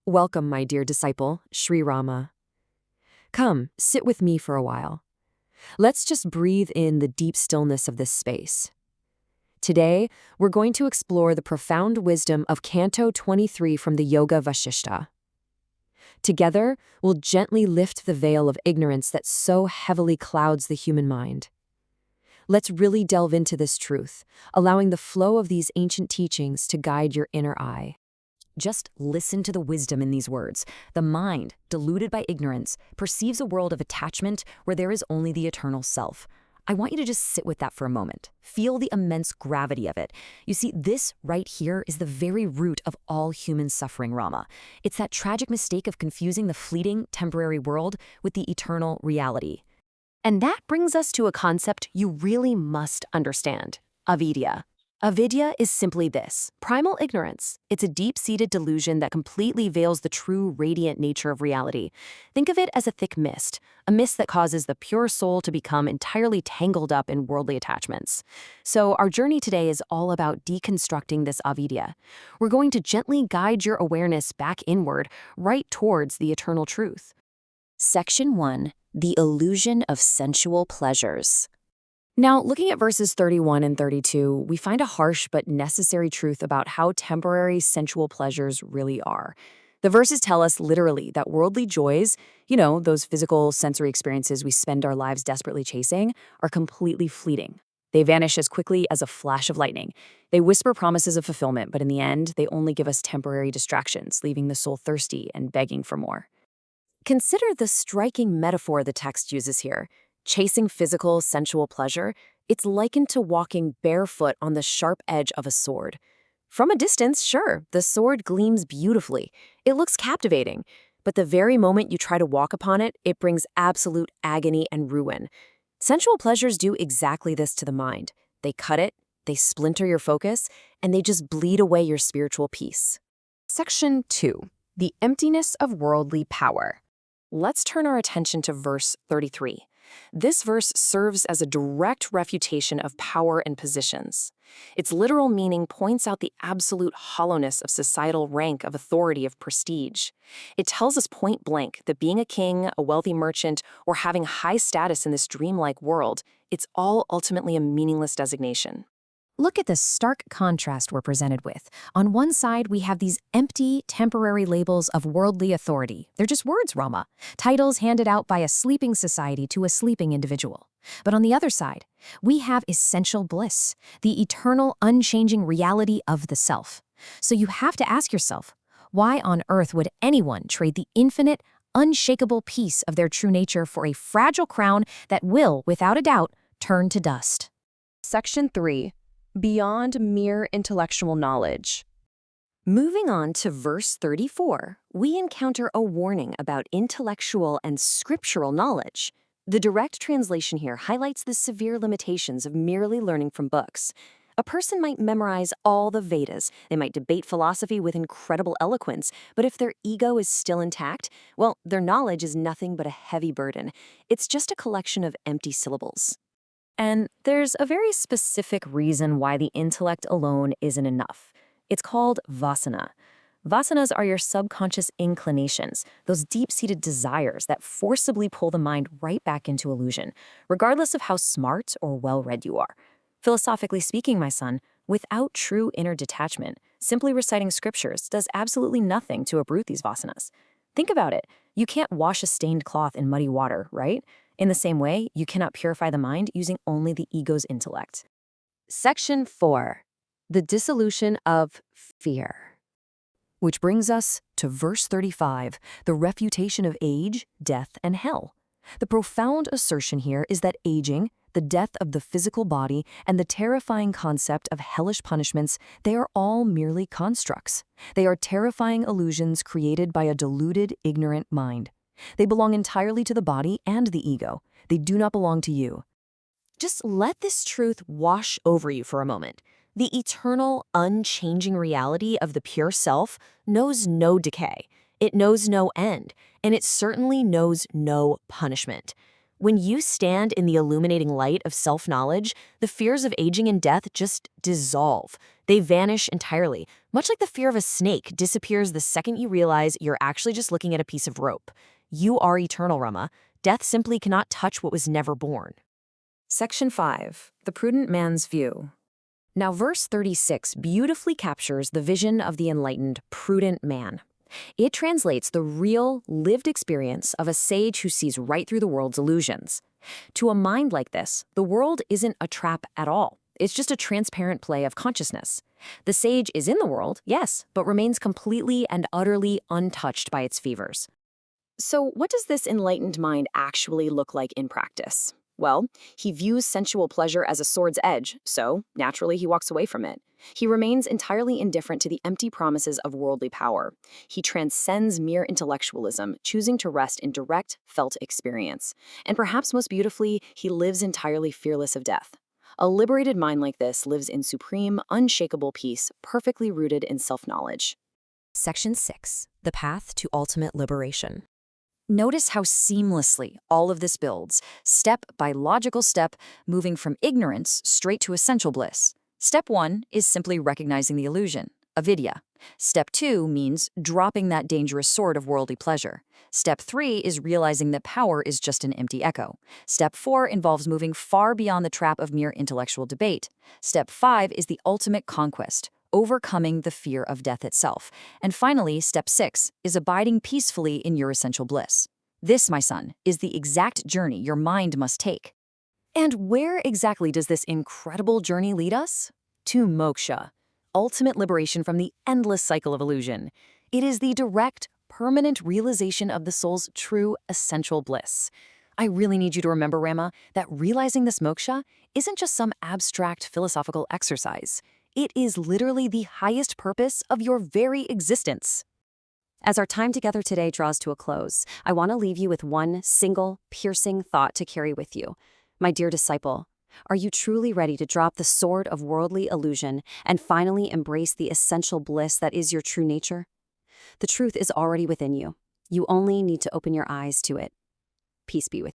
Welcome, my dear disciple, Sri Rama. Come, sit with me for a while. Let's just breathe in the deep stillness of this space. Today, we're going to explore the profound wisdom of Canto 23 from the Yoga Vasistha. Together, we'll gently lift the veil of ignorance that so heavily clouds the human mind. Let's really delve into this truth, allowing the flow of these ancient teachings to guide your inner eye. Just listen to the wisdom in these words. The mind, deluded by ignorance, perceives a world of attachment where there is only the eternal self. I want you to just sit with that for a moment. Feel the immense gravity of it. You see, this right here is the very root of all human suffering, Rama. It's that tragic mistake of confusing the fleeting, temporary world with the eternal reality. And that brings us to a concept you really must understand: avidya. Avidya is simply this: primal ignorance. It's a deep-seated delusion that completely veils the true radiant nature of reality. Think of it as a thick mist, a mist that causes the pure soul to become entirely tangled up in worldly attachments. So our journey today is all about deconstructing this avidya. We're going to gently guide your awareness back inward, right towards the eternal truth. Section 1. The illusion of sensual pleasures. Now, looking at verses 31 and 32, we find a harsh but necessary truth about how temporary sensual pleasures really are. The verses tell us literally that worldly joys, those physical sensory experiences we spend our lives desperately chasing, are completely fleeting. They vanish as quickly as a flash of lightning. They whisper promises of fulfillment, but in the end, they only give us temporary distractions, leaving the soul thirsty and begging for more. Consider the striking metaphor the text uses here. Chasing physical, sensual pleasure, it's likened to walking barefoot on the sharp edge of a sword. From a distance, sure, the sword gleams beautifully. It looks captivating. But the very moment you try to walk upon it, it brings absolute agony and ruin. Sensual pleasures do exactly this to the mind. They cut it, they splinter your focus, and they just bleed away your spiritual peace. Section 2. The emptiness of worldly power. Let's turn our attention to verse 33. This verse serves as a direct refutation of power and positions. Its literal meaning points out the absolute hollowness of societal rank, of authority, of prestige. It tells us point blank that being a king, a wealthy merchant, or having high status in this dreamlike world, it's all ultimately a meaningless designation. Look at the stark contrast we're presented with. On one side, we have these empty, temporary labels of worldly authority. They're just words, Rama. Titles handed out by a sleeping society to a sleeping individual. But on the other side, we have essential bliss, the eternal, unchanging reality of the self. So you have to ask yourself, why on earth would anyone trade the infinite, unshakable peace of their true nature for a fragile crown that will, without a doubt, turn to dust? Section 3. Beyond mere intellectual knowledge. Moving on to verse 34, we encounter a warning about intellectual and scriptural knowledge. The direct translation here highlights the severe limitations of merely learning from books. A person might memorize all the Vedas, they might debate philosophy with incredible eloquence, but if their ego is still intact, well, their knowledge is nothing but a heavy burden. It's just a collection of empty syllables. And there's a very specific reason why the intellect alone isn't enough. It's called vasana. Vasanas are your subconscious inclinations, those deep-seated desires that forcibly pull the mind right back into illusion, regardless of how smart or well-read you are. Philosophically speaking, my son, without true inner detachment, simply reciting scriptures does absolutely nothing to uproot these vasanas. Think about it. You can't wash a stained cloth in muddy water, right? In the same way, you cannot purify the mind using only the ego's intellect. Section 4. The dissolution of fear. Which brings us to verse 35, the refutation of age, death, and hell. The profound assertion here is that aging, the death of the physical body, and the terrifying concept of hellish punishments, they are all merely constructs. They are terrifying illusions created by a deluded, ignorant mind. They belong entirely to the body and the ego. They do not belong to you. Just let this truth wash over you for a moment. The eternal, unchanging reality of the pure self knows no decay. It knows no end, and it certainly knows no punishment. When you stand in the illuminating light of self-knowledge, the fears of aging and death just dissolve. They vanish entirely, much like the fear of a snake disappears the second you realize you're actually just looking at a piece of rope. You are eternal, Rama. Death simply cannot touch what was never born. Section 5. The Prudent Man's View. Now, verse 36 beautifully captures the vision of the enlightened, prudent man. It translates the real, lived experience of a sage who sees right through the world's illusions. To a mind like this, the world isn't a trap at all. It's just a transparent play of consciousness. The sage is in the world, yes, but remains completely and utterly untouched by its fevers. So what does this enlightened mind actually look like in practice? Well, he views sensual pleasure as a sword's edge, so naturally he walks away from it. He remains entirely indifferent to the empty promises of worldly power. He transcends mere intellectualism, choosing to rest in direct, felt experience. And perhaps most beautifully, he lives entirely fearless of death. A liberated mind like this lives in supreme, unshakable peace, perfectly rooted in self-knowledge. Section 6. The Path to Ultimate Liberation. Notice how seamlessly all of this builds, step by logical step, moving from ignorance straight to essential bliss. Step 1 is simply recognizing the illusion, avidya. Step 2 means dropping that dangerous sword of worldly pleasure. Step 3 is realizing that power is just an empty echo. Step 4 involves moving far beyond the trap of mere intellectual debate. Step 5 is the ultimate conquest, overcoming the fear of death itself. And finally, step 6 is abiding peacefully in your essential bliss. This, my son, is the exact journey your mind must take. And where exactly does this incredible journey lead us? To moksha, ultimate liberation from the endless cycle of illusion. It is the direct, permanent realization of the soul's true essential bliss. I really need you to remember, Rama, that realizing this moksha isn't just some abstract philosophical exercise. It is literally the highest purpose of your very existence. As our time together today draws to a close, I want to leave you with one single, piercing thought to carry with you. My dear disciple, are you truly ready to drop the sword of worldly illusion and finally embrace the essential bliss that is your true nature? The truth is already within you. You only need to open your eyes to it. Peace be with you.